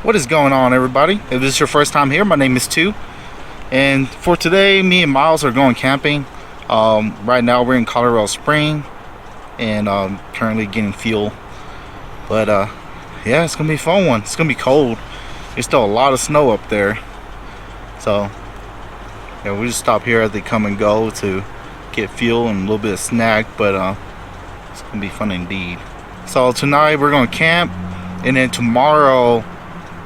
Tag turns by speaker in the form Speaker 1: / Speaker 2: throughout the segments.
Speaker 1: What is going on, everybody? If this is your first time here, my name is Tu, and for today me and Miles are going camping. Right now we're in Colorado Spring and currently getting fuel, but yeah, it's gonna be a fun one. It's gonna be cold. There's still a lot of snow up there, so yeah, we just stop here as they come and go to get fuel and a little bit of snack, but it's gonna be fun indeed. So tonight we're gonna camp, and then tomorrow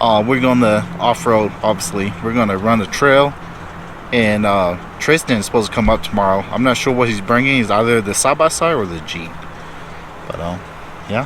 Speaker 1: we're going to off-road. Obviously we're going to run the trail, and Tristan is supposed to come up tomorrow. I'm not sure what he's bringing. He's either the side-by-side or the Jeep, but yeah.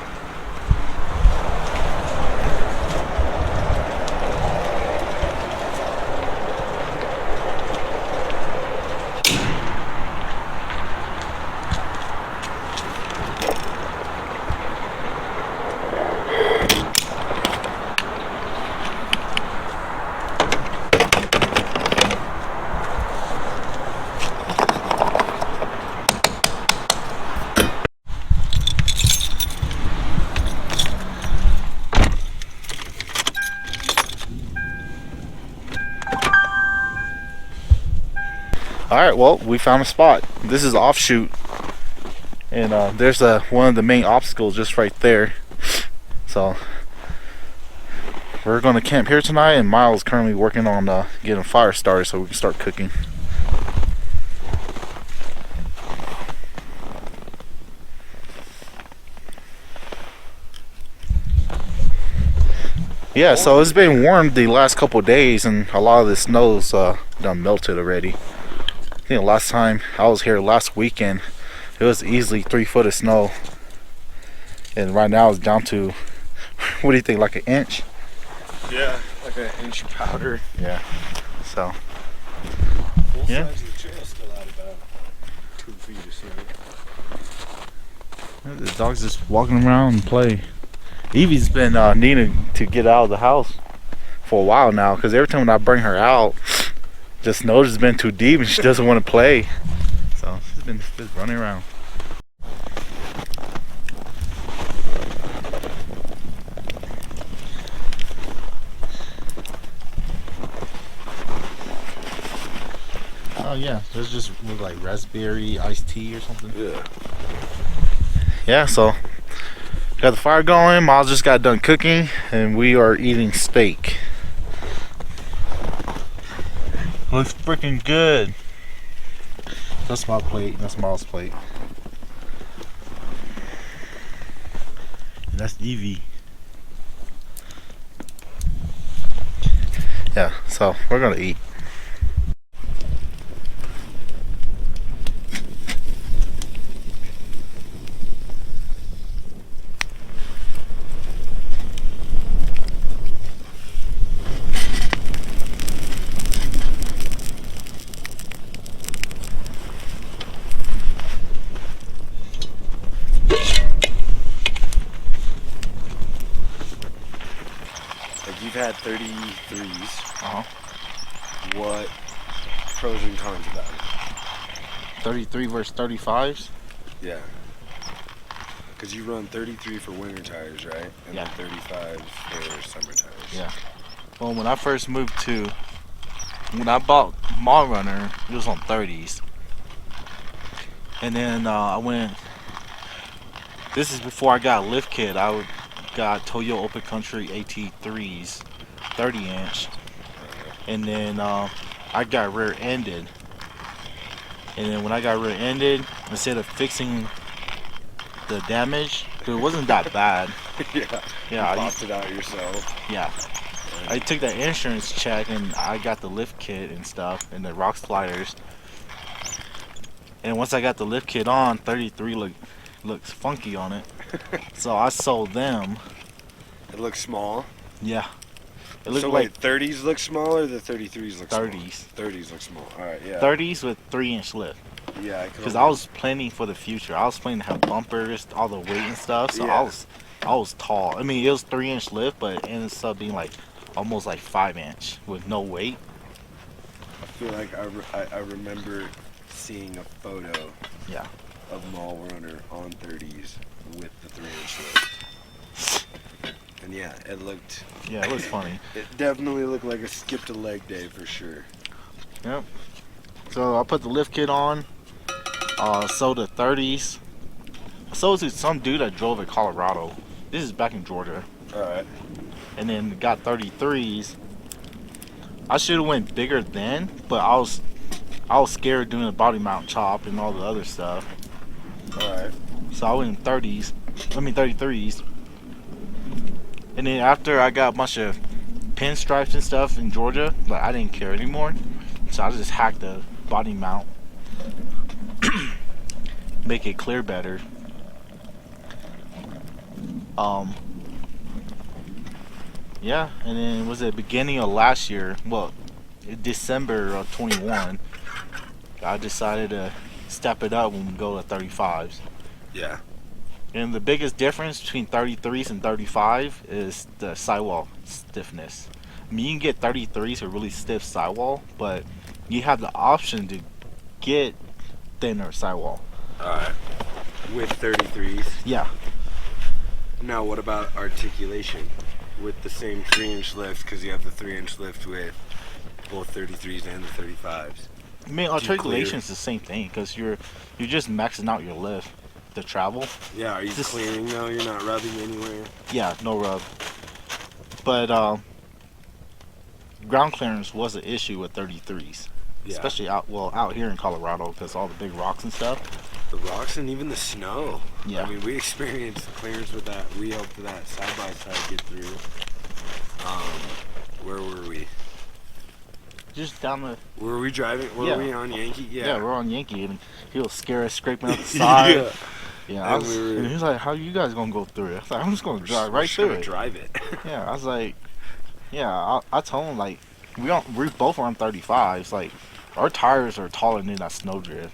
Speaker 1: Alright, well, we found a spot. This is offshoot, and there's one of the main obstacles just right there. So we're going to camp here tonight, and Miles is currently working on getting a fire started so we can start cooking. Yeah, so it's been warm the last couple of days, and a lot of the snow's done melted already. I think the last time I was here last weekend, it was easily 3 foot of snow, and right now it's down to, what do you think, like an inch?
Speaker 2: Yeah, like an inch powder.
Speaker 1: Yeah. So
Speaker 2: Both
Speaker 1: yeah,
Speaker 2: sides of the trail still out about 2 feet or so.
Speaker 1: the dog's just walking around and play. Evie's been needing to get out of the house for a while now, because every time when I bring her out, the snow has been too deep and she doesn't want to play. So she's been just running around. Oh yeah, there's just like raspberry iced tea or something.
Speaker 2: Yeah.
Speaker 1: Yeah, so got the fire going. Miles just got done cooking, and we are eating steak. Looks freaking good. That's my plate. That's Miles' plate. And that's Evie. Yeah, so we're gonna eat.
Speaker 2: You've had 33s. What pros and cons about it?
Speaker 1: 33 versus 35s?
Speaker 2: Yeah. Because you run 33 for winter tires, right? And
Speaker 1: Yeah.
Speaker 2: then 35 for summer tires.
Speaker 1: Yeah. Well, when I first moved when I bought Mallrunner, it was on 30s. And then I went, this is before I got a lift kit. I got Toyo Open Country AT3s, 30 inch. And then I got rear ended. And then when I got rear ended, instead of fixing the damage, 'cause it wasn't that bad.
Speaker 2: Yeah.
Speaker 1: Yeah,
Speaker 2: You popped it out yourself.
Speaker 1: Yeah. I took that insurance check, and I got the lift kit and stuff, and the rock sliders. And once I got the lift kit on, 33 looks funky on it. So I sold them.
Speaker 2: It looks small.
Speaker 1: Yeah. It looked
Speaker 2: So
Speaker 1: like
Speaker 2: wait, 30s look small or the 33s look
Speaker 1: 30s.
Speaker 2: small? 30s look small. Alright, yeah.
Speaker 1: 30s with 3-inch lift.
Speaker 2: Yeah,
Speaker 1: Because I was planning for the future. I was planning to have bumpers, all the weight and stuff. So
Speaker 2: Yeah.
Speaker 1: I was tall. I mean, it was 3-inch lift, but it ended up being like almost like 5-inch with no weight.
Speaker 2: I feel like I remember seeing a photo
Speaker 1: Yeah.
Speaker 2: of Mallrunner on 30s with the 3-inch lift. And yeah, it looked.
Speaker 1: Yeah, it was funny.
Speaker 2: It definitely looked like a skipped a leg day for sure.
Speaker 1: Yep. So I put the lift kit on. Sold the 30s. I sold to some dude that drove in Colorado. This is back in Georgia.
Speaker 2: Alright.
Speaker 1: And then got 33s. I should have went bigger then, but I was scared doing the body mount chop and all the other stuff.
Speaker 2: Alright.
Speaker 1: So I went in 33s. And then after I got a bunch of pinstripes and stuff in Georgia, like I didn't care anymore. So I just hacked the body mount. Make it clear better. Yeah, and then was it beginning of last year, well, December of 21, I decided to step it up and go to 35s.
Speaker 2: Yeah.
Speaker 1: And the biggest difference between 33s and 35 is the sidewall stiffness. I mean, you can get 33s with really stiff sidewall, but you have the option to get thinner sidewall.
Speaker 2: Alright. With 33s.
Speaker 1: Yeah.
Speaker 2: Now, what about articulation? With the same 3-inch lift, because you have the 3-inch lift with both 33s and the 35s.
Speaker 1: I mean, articulation is the same thing, because you're just maxing out your lift to travel.
Speaker 2: Yeah, are you clearing though? You're not rubbing anywhere?
Speaker 1: Yeah, no rub. But ground clearance was an issue with 33s.
Speaker 2: Yeah.
Speaker 1: Especially out here in Colorado, because all the big rocks and stuff.
Speaker 2: The rocks and even the snow.
Speaker 1: Yeah.
Speaker 2: I mean, we experienced clearance with that. We helped that side by side get through. Where were we?
Speaker 1: Just down the.
Speaker 2: Were we driving? Were we on Yankee?
Speaker 1: Yeah, we're on Yankee, and he was scared, scraping up the side.
Speaker 2: Yeah.
Speaker 1: Yeah, and he was like, "How you guys gonna go through it?" I was like, "I'm just gonna drive right through it."
Speaker 2: Drive it.
Speaker 1: Yeah, I was like, "Yeah." I told him like, we both are on 35s. Like, our tires are taller than that snowdrift.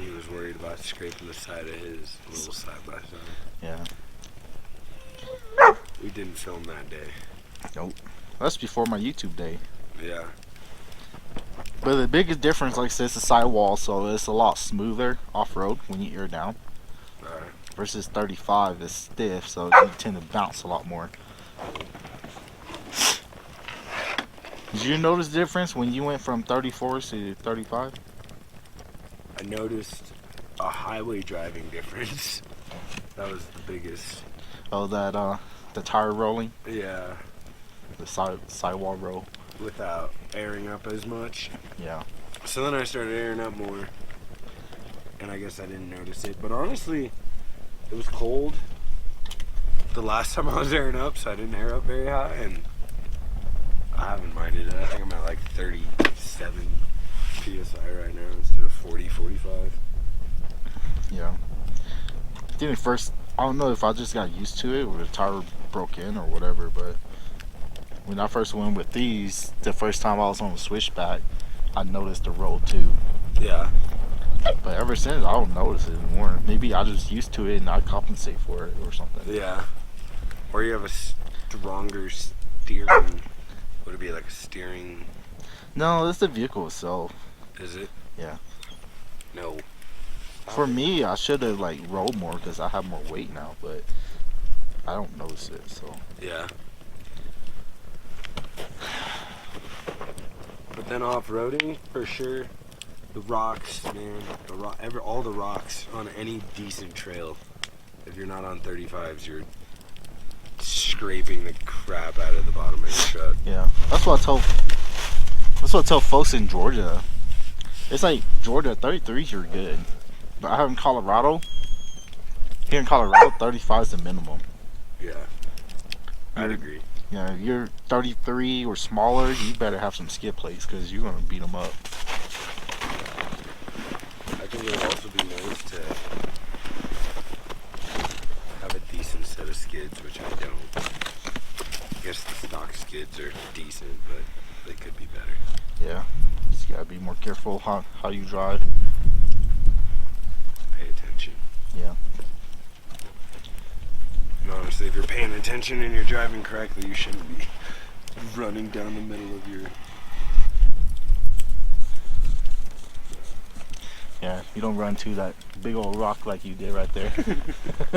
Speaker 2: He was worried about scraping the side of his little side by side.
Speaker 1: Yeah.
Speaker 2: We didn't film that day.
Speaker 1: Nope. That's before my YouTube day.
Speaker 2: Yeah.
Speaker 1: But the biggest difference, like I said, is the sidewall, so it's a lot smoother off-road when you ear down.
Speaker 2: Alright.
Speaker 1: Versus 35 is stiff, so you tend to bounce a lot more. Did you notice the difference when you went from 34s to 35?
Speaker 2: I noticed a highway driving difference. That was the biggest.
Speaker 1: Oh, that the tire rolling,
Speaker 2: Yeah.
Speaker 1: the sidewall roll.
Speaker 2: Without airing up as much.
Speaker 1: Yeah.
Speaker 2: So then I started airing up more. And I guess I didn't notice it. But honestly, it was cold the last time I was airing up, so I didn't air up very high. And I haven't minded it. I think I'm at like 37 PSI right now instead of 40, 45.
Speaker 1: Yeah. I think at first, I don't know if I just got used to it or the tire broke in or whatever, but when I first went with these, the first time I was on the switchback, I noticed the roll too.
Speaker 2: Yeah.
Speaker 1: But ever since, I don't notice it anymore. Maybe I just used to it and I compensate for it or something.
Speaker 2: Yeah. Or you have a stronger steering. Would it be like a steering?
Speaker 1: No, it's the vehicle itself.
Speaker 2: Is it?
Speaker 1: Yeah.
Speaker 2: No.
Speaker 1: For me, I should have like rolled more because I have more weight now, but I don't notice it. So.
Speaker 2: Yeah. But then off-roading, for sure, the rocks, man, all the rocks on any decent trail. If you're not on 35s, you're scraping the crap out of the bottom of your truck.
Speaker 1: Yeah, that's what I tell folks in Georgia. It's like Georgia 33s you're good, but I have in Colorado. Here in Colorado, 35 is the minimum.
Speaker 2: Yeah, I'd agree.
Speaker 1: Yeah, if you're 33 or smaller, you better have some skid plates because you're gonna beat them up.
Speaker 2: I think it would also be nice to have a decent set of skids, which I don't. I guess the stock skids are decent, but they could be better.
Speaker 1: Yeah, you just gotta be more careful how you drive.
Speaker 2: Pay attention.
Speaker 1: Yeah.
Speaker 2: And honestly, if you're paying attention and you're driving correctly, you shouldn't be running down the middle of your...
Speaker 1: Yeah, you don't run to that big old rock like you did right there.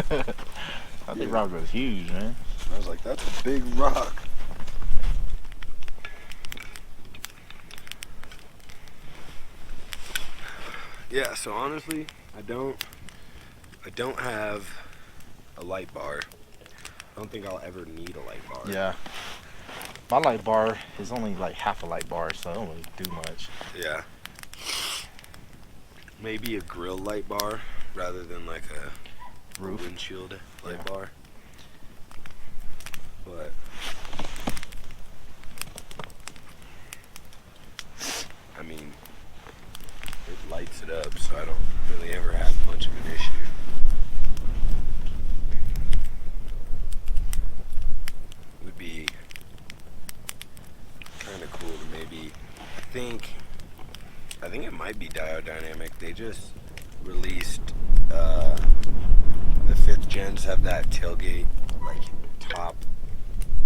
Speaker 1: That big rock was huge, man.
Speaker 2: was like, that's a big rock. Yeah, so honestly, I don't have a light bar. I don't think I'll ever need a light bar.
Speaker 1: Yeah. My light bar is only like half a light bar, so I don't really do much.
Speaker 2: Yeah. Maybe a grill light bar rather than like a
Speaker 1: Roof.
Speaker 2: windshield light bar. But I mean, it lights it up, so I don't really ever have much of an issue. Would be kind of cool to maybe, I think it might be Diodynamic. They just released the 5th gens have that tailgate like top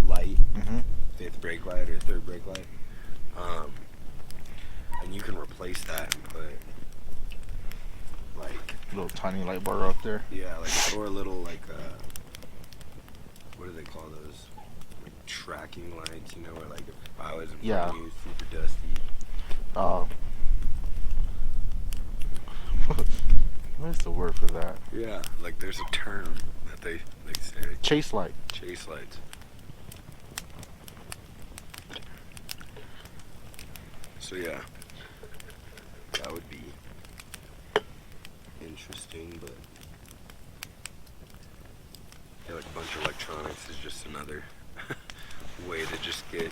Speaker 2: light, 5th brake light or 3rd brake light, and you can replace that and put like
Speaker 1: Little tiny light bar up there.
Speaker 2: yeah, like or a little like what do they call those? Like tracking lights, you know, where like if I was in front of you, super dusty.
Speaker 1: What's the word for that?
Speaker 2: Yeah, like there's a term that they say.
Speaker 1: Chase light.
Speaker 2: Chase lights. So yeah, that would be interesting, but yeah, like a bunch of electronics is just another way to just get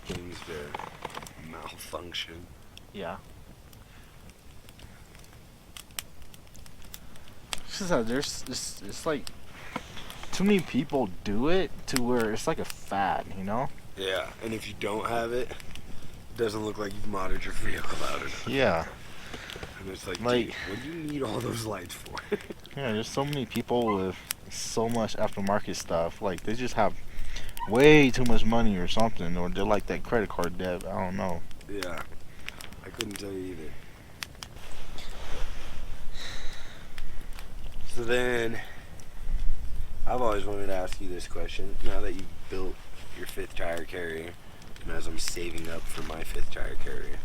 Speaker 2: things to malfunction.
Speaker 1: Yeah. It's just that it's like too many people do it to where it's like a fad, you know?
Speaker 2: Yeah, and if you don't have it, it doesn't look like you've modded your vehicle out enough.
Speaker 1: Yeah.
Speaker 2: And it's like, dude, what do you need all those lights for?
Speaker 1: Yeah, there's so many people with so much aftermarket stuff. Like, they just have way too much money or something, or they're like that credit card debt. I don't know.
Speaker 2: Yeah, I couldn't tell you either. So then, I've always wanted to ask you this question. Now that you've built your 5th tire carrier, and as I'm saving up for my 5th tire carrier,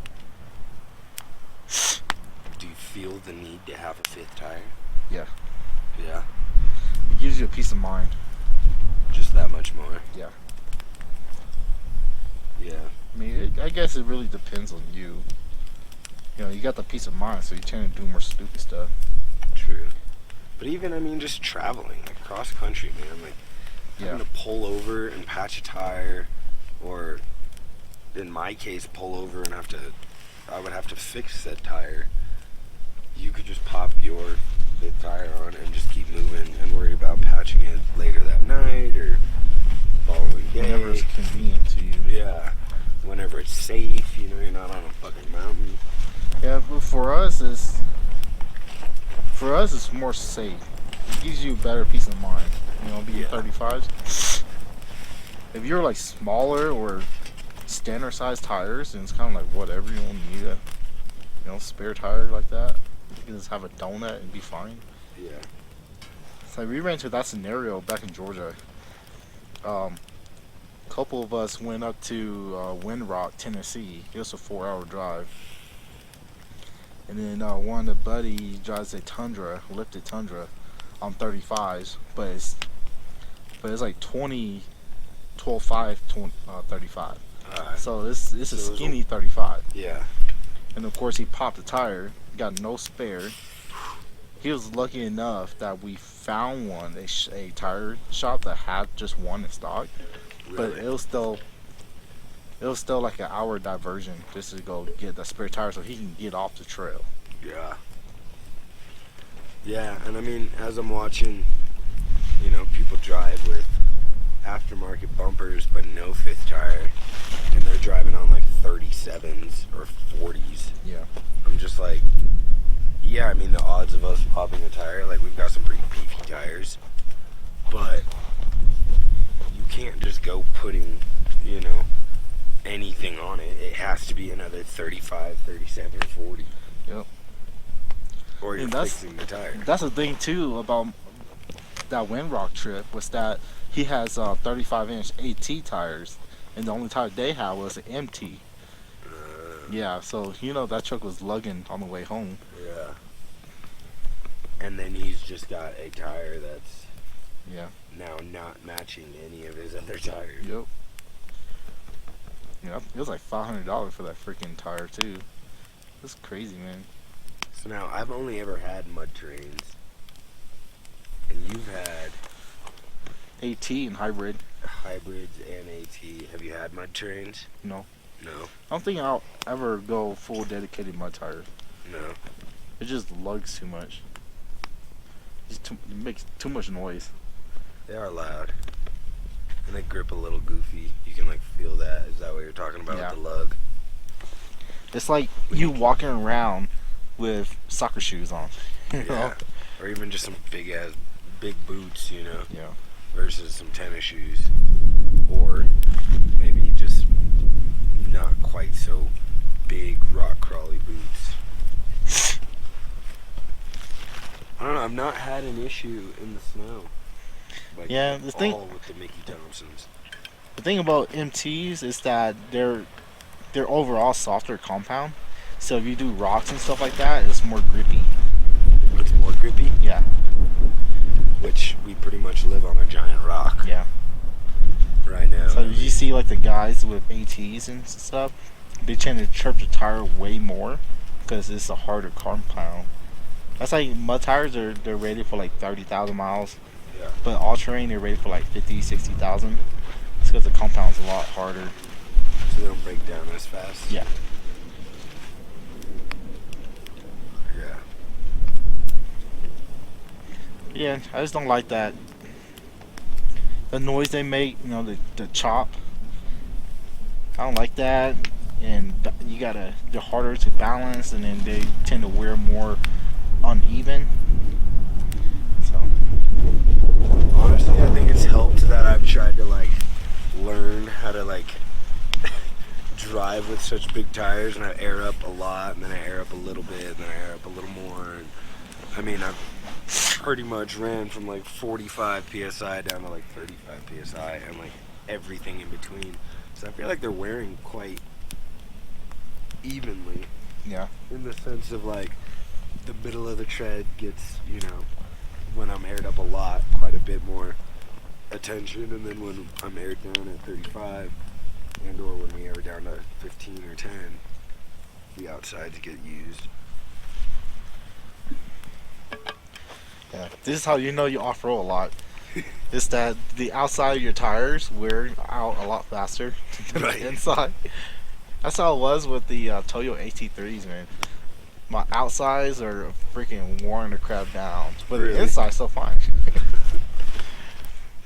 Speaker 2: do you feel the need to have a 5th tire?
Speaker 1: Yeah.
Speaker 2: Yeah.
Speaker 1: It gives you a peace of mind.
Speaker 2: Just that much more?
Speaker 1: Yeah.
Speaker 2: Yeah.
Speaker 1: I mean, I guess it really depends on you. You know, you got the peace of mind, so you tend to do more stupid stuff.
Speaker 2: True. But even, I mean, just traveling, like cross country, man, like having to pull over and patch a tire, or in my case, pull over and I would have to fix that tire. You could just pop your 5th tire on and just keep moving and worry about patching it later that night or following day.
Speaker 1: Whenever it's convenient to you.
Speaker 2: Yeah. Whenever it's safe, you know, you're not on a fucking mountain.
Speaker 1: Yeah, but for us, it's more safe. It gives you a better peace of mind. You know, being 35s. If you're like smaller or standard size tires, then it's kind of like whatever. You don't need a spare tire like that. You can just have a donut and be fine.
Speaker 2: Yeah.
Speaker 1: So we ran into that scenario back in Georgia. A couple of us went up to Wind Rock, Tennessee. It was a 4-hour drive. And then one of the buddies drives a Tundra, lifted Tundra, on 35s, but it's like 12.5, 35. So it's a skinny 35.
Speaker 2: Yeah.
Speaker 1: And of course he popped the tire, got no spare. He was lucky enough that we found one, a tire shop that had just one in stock.
Speaker 2: Really?
Speaker 1: But it was still like an hour diversion just to go get the spare tire so he can get off the trail.
Speaker 2: Yeah. Yeah, and I mean, as I'm watching, you know, people drive with aftermarket bumpers but no 5th tire, and they're driving on like 37s or 40s.
Speaker 1: Yeah.
Speaker 2: I'm just like, yeah, I mean, the odds of us popping a tire, like we've got some pretty beefy tires, but you can't just go putting, you know, anything on it. It has to be another 35, 37, or 40.
Speaker 1: Yep.
Speaker 2: Or you're fixing the tire.
Speaker 1: That's the thing too about that Wind Rock trip, was that he has 35-inch AT tires, and the only tire they had was an MT. Yeah, so you know that truck was lugging on the way home.
Speaker 2: Yeah. And then he's just got a tire that's now not matching any of his other tires.
Speaker 1: Yep. Yeah, it was like $500 for that freaking tire too. That's crazy, man.
Speaker 2: So now I've only ever had mud terrains, and you've had
Speaker 1: AT and hybrid.
Speaker 2: hybrids and AT. Have you had mud terrains?
Speaker 1: No.
Speaker 2: No.
Speaker 1: I don't think I'll ever go full dedicated mud tire.
Speaker 2: No.
Speaker 1: It just lugs too much. It makes too much noise.
Speaker 2: They are loud. And they grip a little goofy. You can like feel that. Is that what you're talking about with the lug?
Speaker 1: It's like you walking around with soccer shoes on. You know?
Speaker 2: Or even just some big boots, you know?
Speaker 1: Yeah.
Speaker 2: Versus some tennis shoes. Or maybe just not quite so big rock crawly boots. I don't know, I've not had an issue in the snow. Like
Speaker 1: the thing
Speaker 2: with the Mickey Thompsons.
Speaker 1: The thing about MTs is that they're overall softer compound. So if you do rocks and stuff like that, it's more grippy.
Speaker 2: It's more grippy?
Speaker 1: Yeah.
Speaker 2: Which we pretty much live on a giant rock.
Speaker 1: Yeah.
Speaker 2: Right now.
Speaker 1: So you see like the guys with ATs and stuff, they tend to chirp the tire way more because it's a harder compound. That's like mud tires they're rated for like 30,000 miles.
Speaker 2: Yeah.
Speaker 1: But all terrain they're rated for like 50, 60,000. It's because the compound's a lot harder.
Speaker 2: So they don't break down as fast.
Speaker 1: Yeah.
Speaker 2: Yeah.
Speaker 1: Yeah, I just don't like that. The noise they make, you know, the chop. I don't like that. And they're harder to balance, and then they tend to wear more uneven. So
Speaker 2: honestly, I think it's helped that I've tried to like learn how to like drive with such big tires, and I air up a lot, and then I air up a little bit, and then I air up a little more. And I mean, I've pretty much ran from like 45 psi down to like 35 psi, and like everything in between. So I feel like they're wearing quite evenly.
Speaker 1: Yeah.
Speaker 2: In the sense of like the middle of the tread gets, you know, when I'm aired up a lot, quite a bit more attention, and then when I'm aired down at 35, and or when we air down to 15 or 10, the outsides get used.
Speaker 1: Yeah, this is how you know you off-road a lot. It's that the outside of your tires wear out a lot faster than the inside. That's how it was with the Toyo AT3s, man. My outsides are freaking worn the crap down, but the inside's still fine.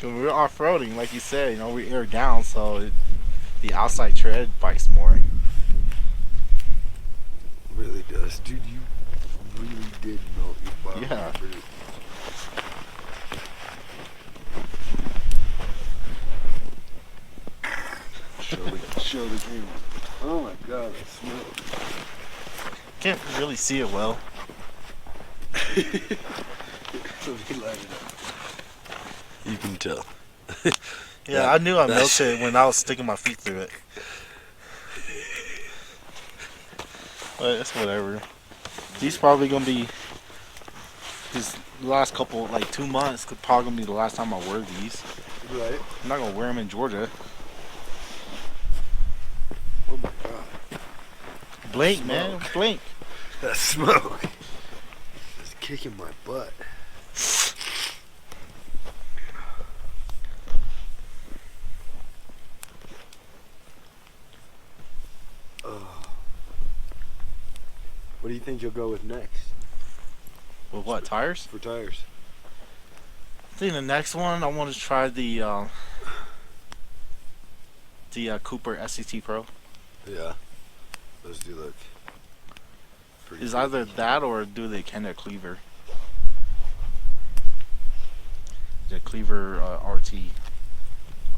Speaker 1: When we're off-roading, like you said, you know, we air down, so the outside tread bites more.
Speaker 2: It really does. Dude, you really did melt your bottom.
Speaker 1: Yeah.
Speaker 2: Show the camera. Oh my god, that smells.
Speaker 1: Can't really see it well.
Speaker 2: Let me light it up. You can tell.
Speaker 1: Yeah, I knew I melted when I was sticking my feet through it. But it's whatever. These probably gonna be these last couple, like 2 months, could probably be the last time I wear these.
Speaker 2: Right.
Speaker 1: I'm not gonna wear them in Georgia.
Speaker 2: Oh my god.
Speaker 1: Blink, man, blink.
Speaker 2: That smoke is kicking my butt. What do you think you'll go with next?
Speaker 1: With what, tires?
Speaker 2: For tires.
Speaker 1: I think the next one I want to try the Cooper SCT Pro.
Speaker 2: Yeah. Those do look pretty
Speaker 1: Is
Speaker 2: cool.
Speaker 1: either that or do the Kenda Cleaver. The Cleaver RT.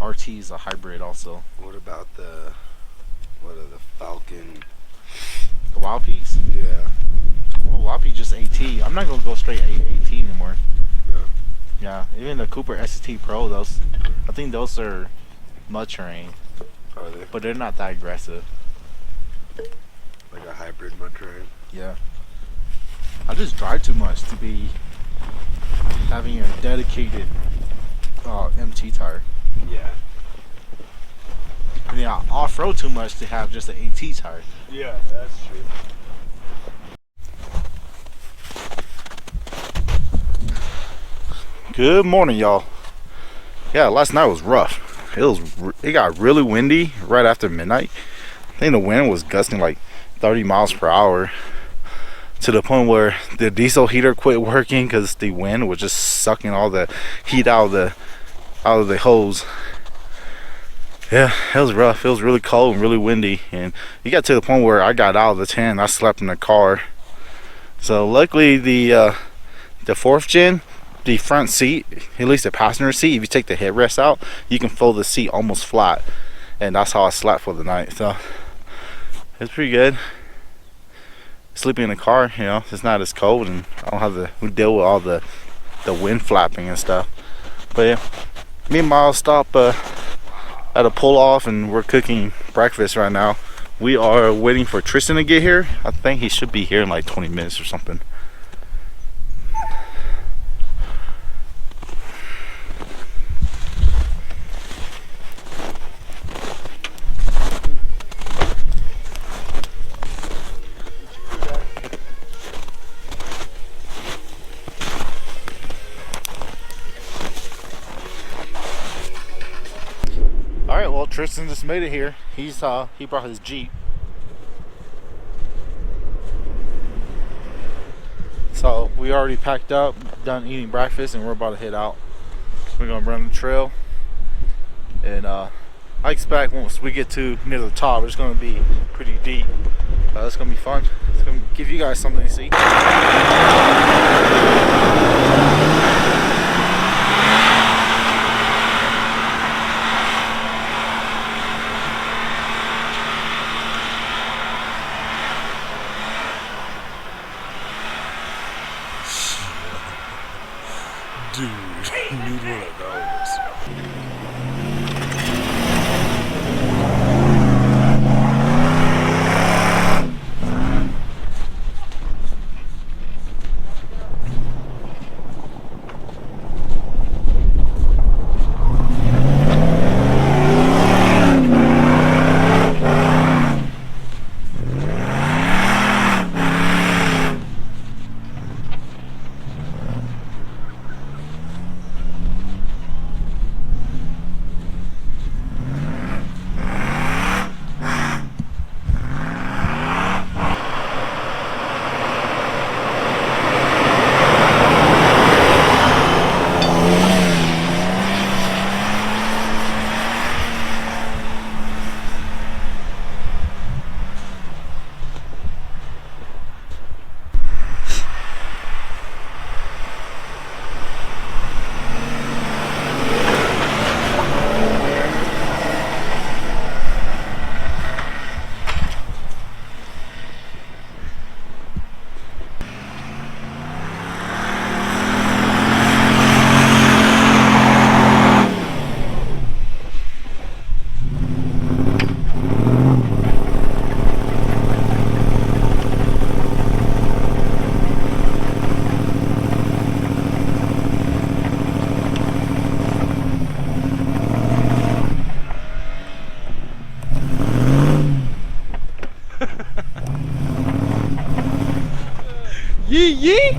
Speaker 1: RT is a hybrid also.
Speaker 2: What about the Falcon?
Speaker 1: The Wild Peaks?
Speaker 2: Yeah.
Speaker 1: Well, Wild Peak just AT. I'm not gonna go straight AT anymore.
Speaker 2: Yeah.
Speaker 1: Yeah, even the Cooper ST Pro, those, I think those are mud terrain,
Speaker 2: Are they?
Speaker 1: but they're not that aggressive.
Speaker 2: Like a hybrid mud terrain?
Speaker 1: Yeah. I just drive too much to be having a dedicated MT tire.
Speaker 2: Yeah.
Speaker 1: I mean, I off-road too much to have just an AT tire.
Speaker 2: Yeah, that's true.
Speaker 1: Good morning, y'all. Yeah, last night was rough. It got really windy right after midnight. I think the wind was gusting like 30 miles per hour to the point where the diesel heater quit working because the wind was just sucking all the heat out of the hose. Yeah, it was rough. It was really cold and really windy, and it got to the point where I got out of the tent. I slept in the car. So luckily the fourth gen, the front seat, at least the passenger seat, if you take the headrest out, you can fold the seat almost flat, and that's how I slept for the night. So it's pretty good. Sleeping in the car, you know, it's not as cold, and I don't have to deal with all the wind flapping and stuff. But yeah, me and Miles stop at a pull off, and we're cooking breakfast right now. We are waiting for Tristan to get here. I think he should be here in like 20 minutes or something. All right, well, Tristan just made it here. He brought his Jeep. So we already packed up, done eating breakfast, and we're about to head out. We're gonna run the trail, and I expect once we get to near the top, it's gonna be pretty deep. It's gonna be fun. It's gonna give you guys something to see.
Speaker 2: Dude, you need one of those. Yee yee!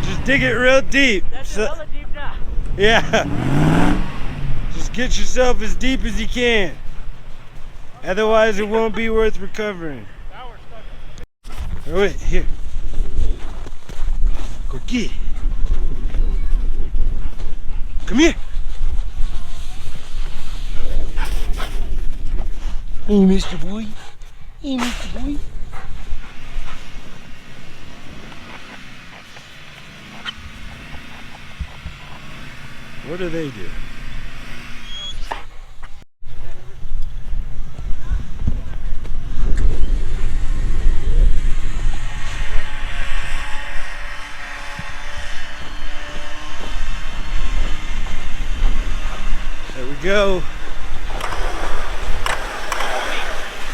Speaker 2: Just dig it real deep.
Speaker 3: That's hella deep now.
Speaker 2: Yeah. Just get yourself as deep as you can. Otherwise, it won't be worth recovering. Oh, wait, here. Go get it. Come here. Hey, Mr. Boy. Hey, Mr. Boy. What do they do? There we go.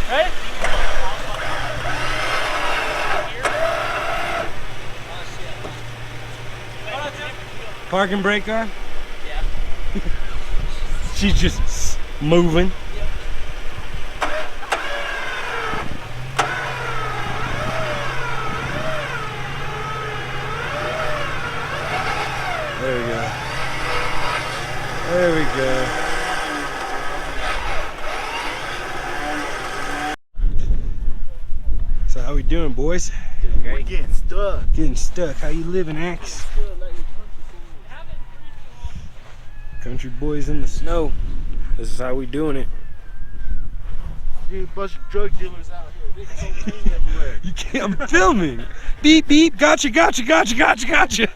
Speaker 3: Right?
Speaker 2: Parking brake on? Yeah. She's just moving. There we go. There we go. So how we doing, boys?
Speaker 1: We're getting stuck.
Speaker 2: Getting stuck. How you living, Axe? Country boys in the snow. This is how we doing it.
Speaker 1: Dude, a bunch of drug dealers out here. There's cocaine everywhere.
Speaker 2: You can't. I'm filming. Beep beep. Gotcha. Gotcha. Gotcha. Gotcha. Gotcha.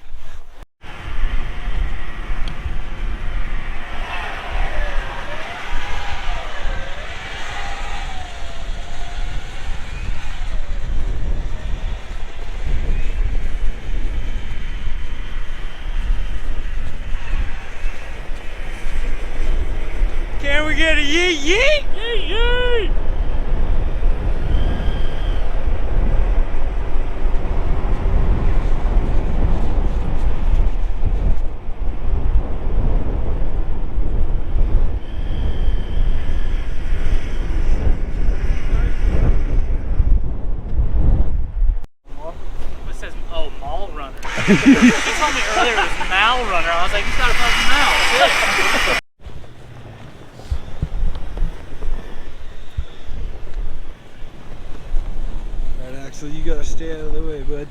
Speaker 2: Can we get a yeet yeet? Yeet yeet!
Speaker 3: It says, oh, Mallrunner. You told me earlier it was Mallrunner. I was like, he's got a fucking Mal. That's it.
Speaker 2: Alright, Axel, you gotta stay out of the way, bud.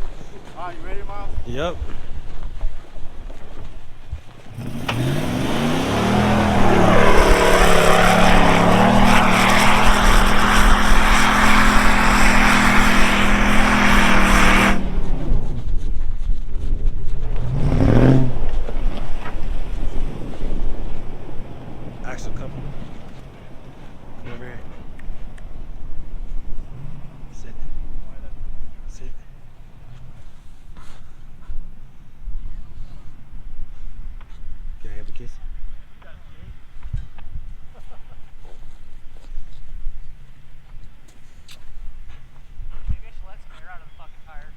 Speaker 1: Alright, you ready, Miles?
Speaker 2: Yep. Axel, come. Come over here. Sit. Sit. Can I have a kiss?
Speaker 3: Maybe I should let some air out of the fucking tire.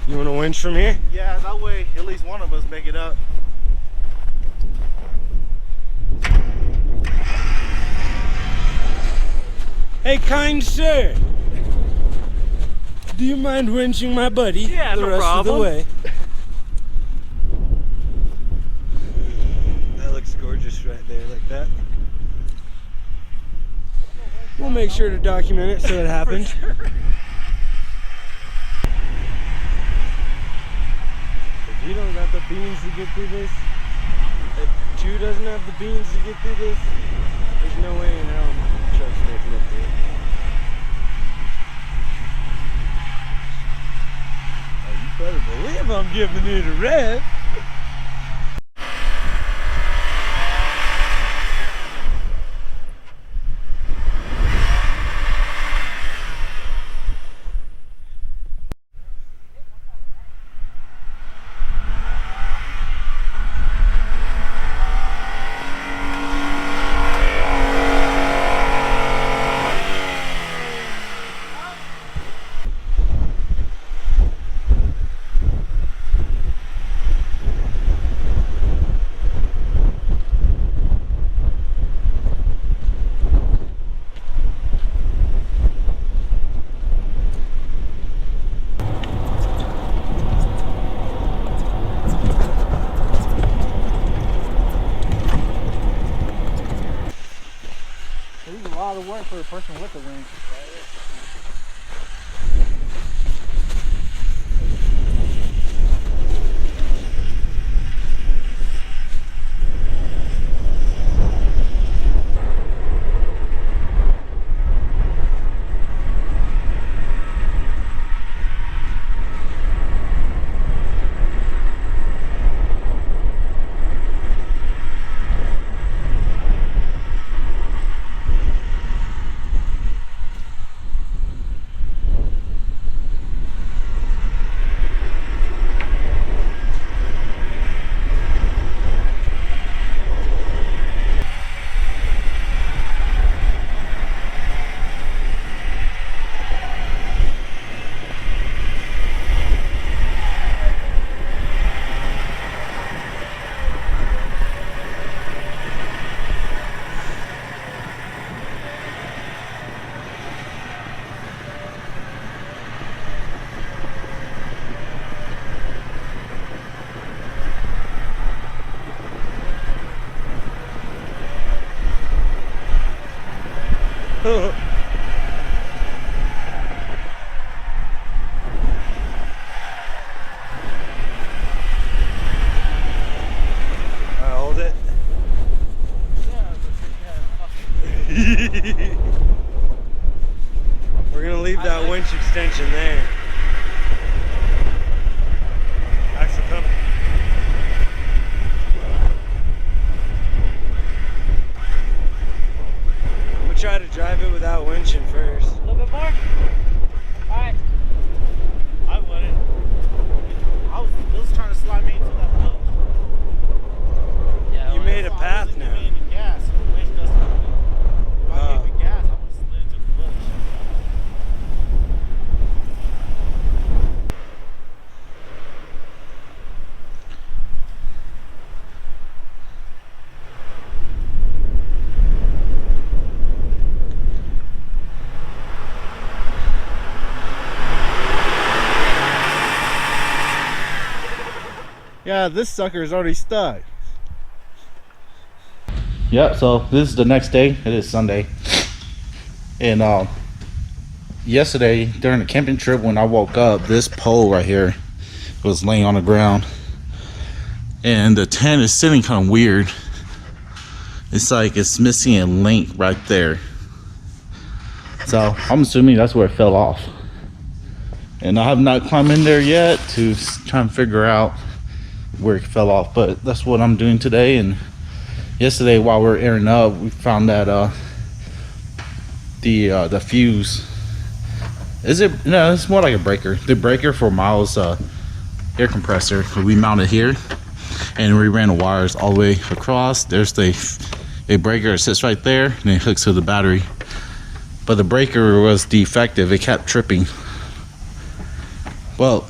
Speaker 2: You want to winch from here?
Speaker 1: Yeah, that way at least one of us make it up.
Speaker 2: Hey, kind sir. Do you mind winching my buddy
Speaker 3: Yeah,
Speaker 2: the
Speaker 3: no
Speaker 2: rest of the
Speaker 3: problem.
Speaker 2: way? That looks gorgeous right there, like that. We'll make sure to document it so it happened. If you don't got the beans to get through this, if Chew doesn't have the beans to get through this, there's no way in hell my truck's making it through. Oh, you better believe I'm giving it a rev.
Speaker 4: of work for a person with a winch.
Speaker 2: Hold it. We're gonna leave that winch extension there. Axle come. I'm gonna try to drive it without winching first.
Speaker 3: A little bit more? Alright. I wouldn't.
Speaker 1: It was trying to slide me into that boat.
Speaker 3: Yeah,
Speaker 2: You made a path now.
Speaker 1: Gas. The winch doesn't move. If I gave it gas, I would slid into the bush.
Speaker 4: Yeah, this sucker is already stuck.
Speaker 1: Yep, so this is the next day. It is Sunday. And yesterday during the camping trip when I woke up, this pole right here was laying on the ground. And the tent is sitting kind of weird. It's like it's missing a link right there. So I'm assuming that's where it fell off. And I have not climbed in there yet to try and figure out where it fell off, but that's what I'm doing today. And yesterday while we were airing up, we found that the fuse no, it's more like a breaker. The breaker for Miles' air compressor, we mounted here and we ran the wires all the way across. There's a breaker that sits right there and it hooks to the battery, but the breaker was defective. It kept tripping. Well,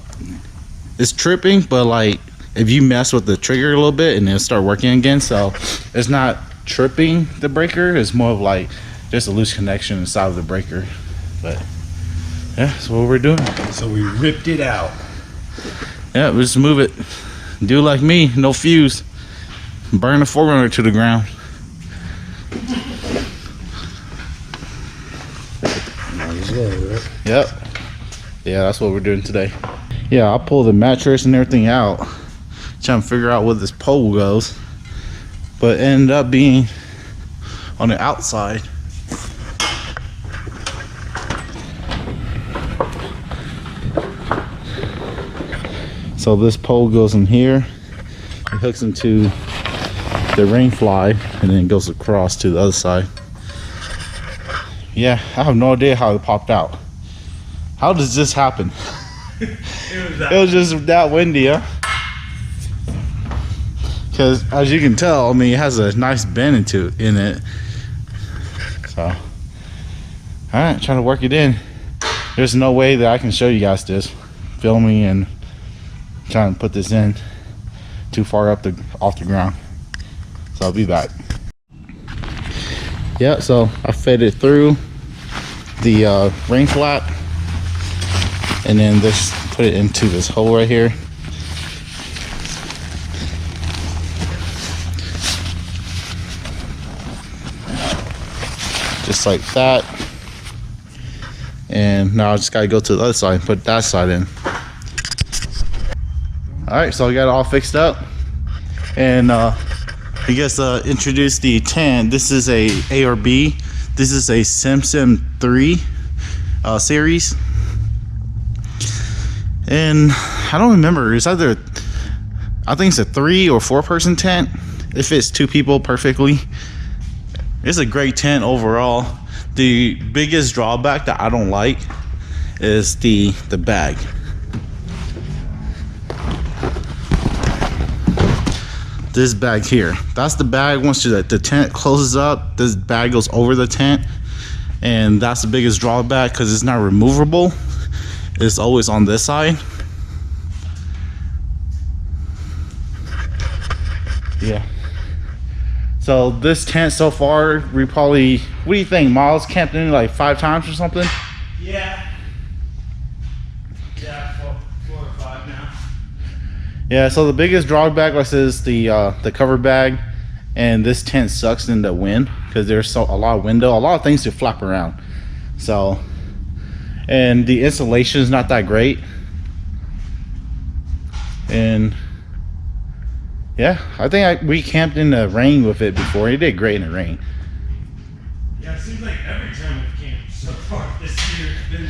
Speaker 1: it's tripping, but like if you mess with the trigger a little bit and it'll start working again. So it's not tripping the breaker, it's more of like just a loose connection inside of the breaker. But yeah, that's what we're doing.
Speaker 2: So we ripped it out.
Speaker 1: Yeah, we just move it. Do like me, no fuse. Burn the 4Runner to the ground. Yep. Yeah, that's what we're doing today. Yeah, I'll pull the mattress and everything out, trying to figure out where this pole goes, but it ended up being on the outside. So this pole goes in here, it hooks into the rain fly, and then it goes across to the other side. Yeah, I have no idea how it popped out. How does this happen? It was just that windy, huh? Because as you can tell, I mean, it has a nice bend in it. So, all right, trying to work it in. There's no way that I can show you guys this, filming and trying to put this in too far off the ground. So I'll be back. Yeah, so I fed it through the rain flat, and then just put it into this hole right here. just like that. And now I just gotta go to the other side and put that side in. Alright, so I got it all fixed up. And I guess introduce the tent. This is a A or B. This is a Simpson 3 series. And I don't remember, it's either, I think it's a 3 or 4 person tent. It fits 2 people perfectly. It's a great tent overall. The biggest drawback that I don't like is the bag. This bag here, that's the bag. Once the tent closes up, this bag goes over the tent, and that's the biggest drawback because it's not removable. It's always on this side. Yeah. So this tent so far, we probably, what do you think, Miles? Camped in like 5 times or something?
Speaker 2: Yeah. Yeah, 4 or 5 now.
Speaker 1: Yeah, so the biggest drawback was is the cover bag, and this tent sucks in the wind because there's a lot of window, a lot of things to flap around. So, and the insulation is not that great. And yeah, I think we camped in the rain with it before. It did great in the rain.
Speaker 2: Yeah, it seems like every time we've camped so far this year, it's been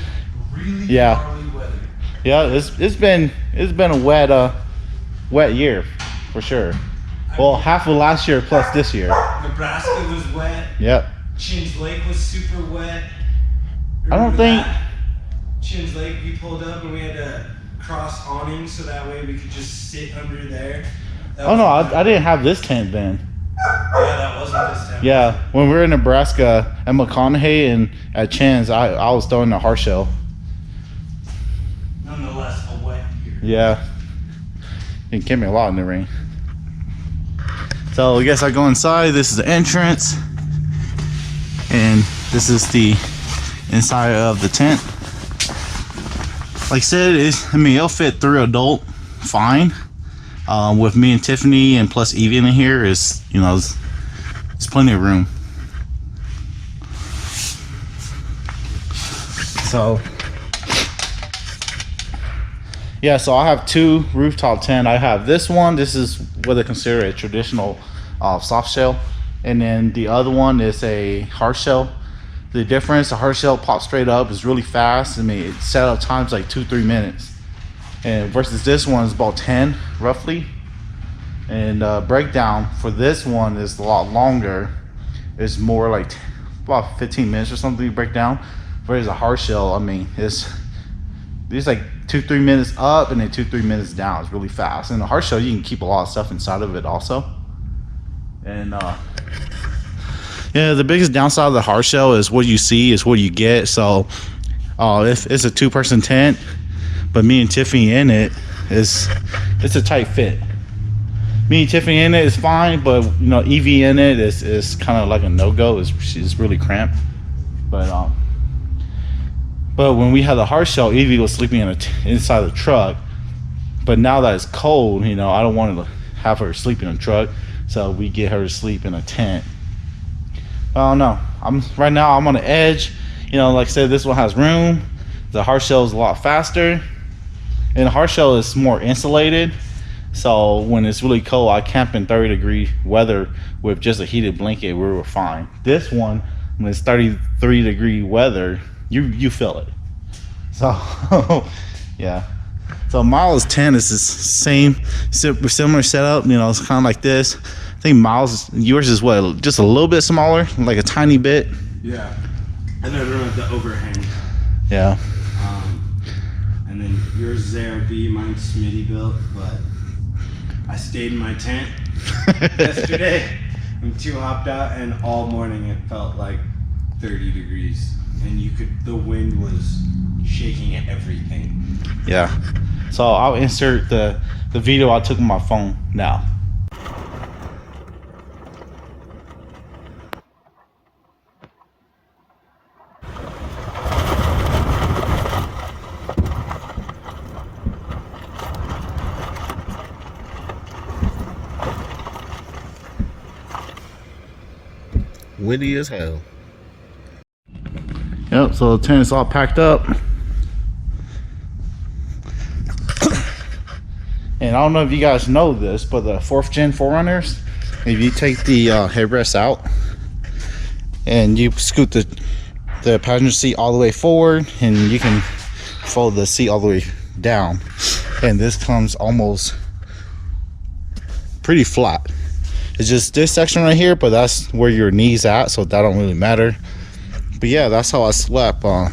Speaker 2: really gnarly weather.
Speaker 1: Yeah, it's been a wet year for sure. Well, half of last year plus this year.
Speaker 2: Nebraska was wet.
Speaker 1: Yep.
Speaker 2: Chins Lake was super wet.
Speaker 1: I don't think
Speaker 2: Chins Lake, we pulled up and we had to cross awnings so that way we could just sit under there.
Speaker 1: Oh no, I didn't have this tent then.
Speaker 2: Yeah, that wasn't this tent.
Speaker 1: Yeah, when we were in Nebraska at McConaughey and at Chan's, I was throwing a hard shell.
Speaker 2: Nonetheless, a wet year.
Speaker 1: Yeah, it kept me a lot in the rain. So I guess I go inside. This is the entrance, and this is the inside of the tent. Like I said, it'll fit 3 adult fine. With me and Tiffany and plus Evie in here is, it's plenty of room. So yeah, so I have 2 rooftop tent. I have this one. This is what they consider a traditional soft shell, and then the other one is a hard shell. The difference, the hard shell pops straight up, is really fast. I mean, it's set up times like 2-3 minutes, and versus this one is about 10 roughly. And breakdown for this one is a lot longer. It's more like about 15 minutes or something to break down. Whereas a hard shell, I mean, it's like 2-3 minutes up and then 2-3 minutes down. It's really fast. And the hard shell, you can keep a lot of stuff inside of it also. And yeah, the biggest downside of the hard shell is what you see is what you get. So if it's a 2-person tent, but me and Tiffany in it, it's a tight fit. Me and Tiffany in it is fine, but Evie in it is kind of like a no-go. She's really cramped. But when we had the hard shell, Evie was sleeping inside the truck. But now that it's cold, I don't want to have her sleep in a truck, so we get her to sleep in a tent. I don't know. Right now I'm on the edge. Like I said, this one has room. The hard shell is a lot faster, and the hard shell is more insulated. So when it's really cold, I camp in 30-degree weather with just a heated blanket. We were fine. This one, when it's 33-degree weather, you feel it. So yeah. So Miles' tent is the same, similar setup. It's kind of like this. I think Miles, yours is what, just a little bit smaller, like a tiny bit.
Speaker 2: Yeah. And I don't have the overhang.
Speaker 1: Yeah.
Speaker 2: And then yours is ARB, mine's Smitty built, but I stayed in my tent yesterday. I'm 2 hopped out, and all morning it felt like 30 degrees, and the wind was shaking at everything.
Speaker 1: Yeah. So I'll insert the video I took on my phone now. Windy as hell. Yep, so the tent is all packed up. And I don't know if you guys know this, but the 4th gen 4Runners, if you take the headrest out and you scoot the passenger seat all the way forward, and you can fold the seat all the way down, and this comes almost pretty flat. It's just this section right here, but that's where your knees at, so that don't really matter. But yeah, that's how I slept on,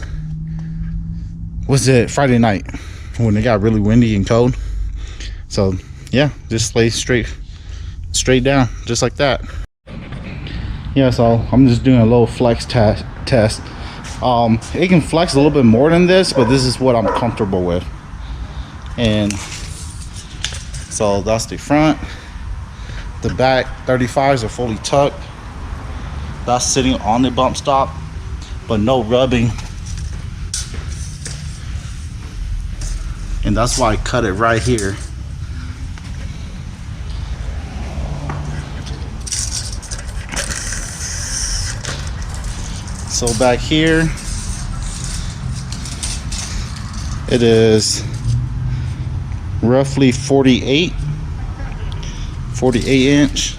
Speaker 1: was it Friday night when it got really windy and cold. So yeah, just lay straight down just like that. Yeah, so I'm just doing a little flex test. It can flex a little bit more than this, but this is what I'm comfortable with. And so that's the front. The back 35s are fully tucked. That's sitting on the bump stop, but no rubbing. And that's why I cut it right here. So back here, it is roughly 48 inch.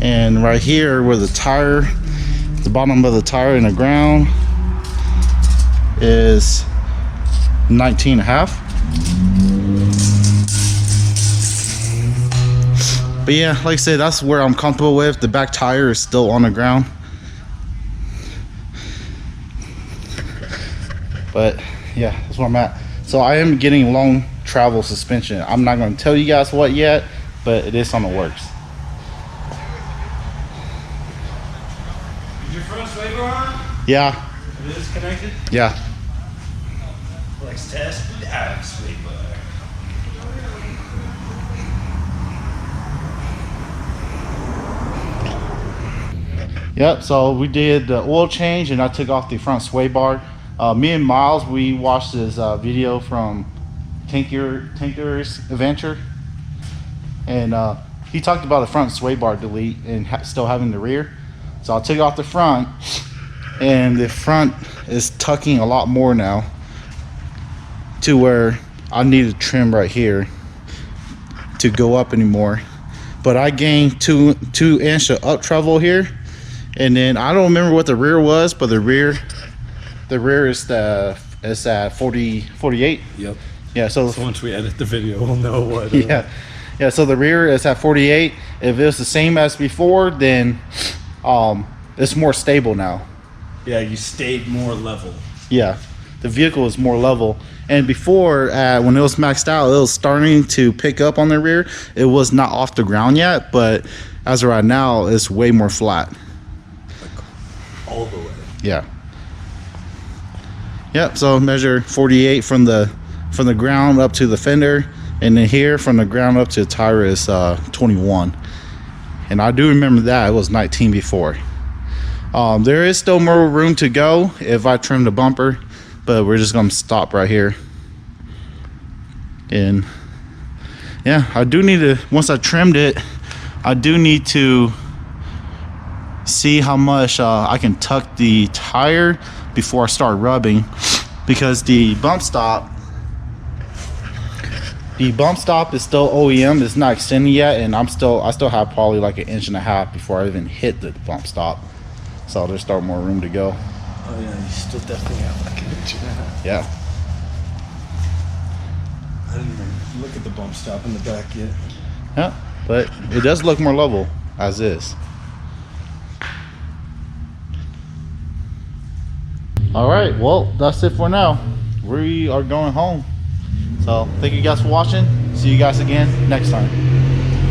Speaker 1: And right here where the tire, the bottom of the tire in the ground is 19.5. But yeah, like I said, that's where I'm comfortable with. The back tire is still on the ground. But yeah, that's where I'm at. So I am getting long travel suspension. I'm not going to tell you guys what yet, but it is on the works.
Speaker 2: Is your front sway bar on?
Speaker 1: Yeah.
Speaker 2: It is connected?
Speaker 1: Yeah.
Speaker 2: Flex test. Sway bar.
Speaker 1: Yep, so we did the oil change and I took off the front sway bar. Me and Miles, we watched this video from Tinker's Adventure, and he talked about the front sway bar delete and still having the rear. So I took off the front, and the front is tucking a lot more now to where I need to trim right here to go up anymore. But I gained 2 inch of up travel here. And then I don't remember what the rear was, but the rear is at 48.
Speaker 2: Yep.
Speaker 1: Yeah, so
Speaker 2: Once we edit the video, we'll know what.
Speaker 1: yeah, so the rear is at 48. If it was the same as before, then it's more stable now.
Speaker 2: Yeah, you stayed more level.
Speaker 1: Yeah, the vehicle is more level. And before, when it was maxed out, it was starting to pick up on the rear. It was not off the ground yet, but as of right now, it's way more flat.
Speaker 2: All the way.
Speaker 1: Yeah. Yep, so measure 48 from the ground up to the fender, and then here from the ground up to the tire is 21. And I do remember that it was 19 before. There is still more room to go if I trim the bumper, but we're just gonna stop right here. And yeah, I do need to, once I trimmed it, I do need to see how much I can tuck the tire before I start rubbing, because the bump stop is still OEM. It's not extended yet, and I still have probably like 1.5 inches before I even hit the bump stop. So there's still more room to go.
Speaker 2: Oh yeah, you still definitely have like 1.5 inches.
Speaker 1: Yeah.
Speaker 2: I didn't even look at the bump stop in the back yet.
Speaker 1: Yeah, but it does look more level as is. All right, well, that's it for now. We are going home. So thank you guys for watching. See you guys again next time.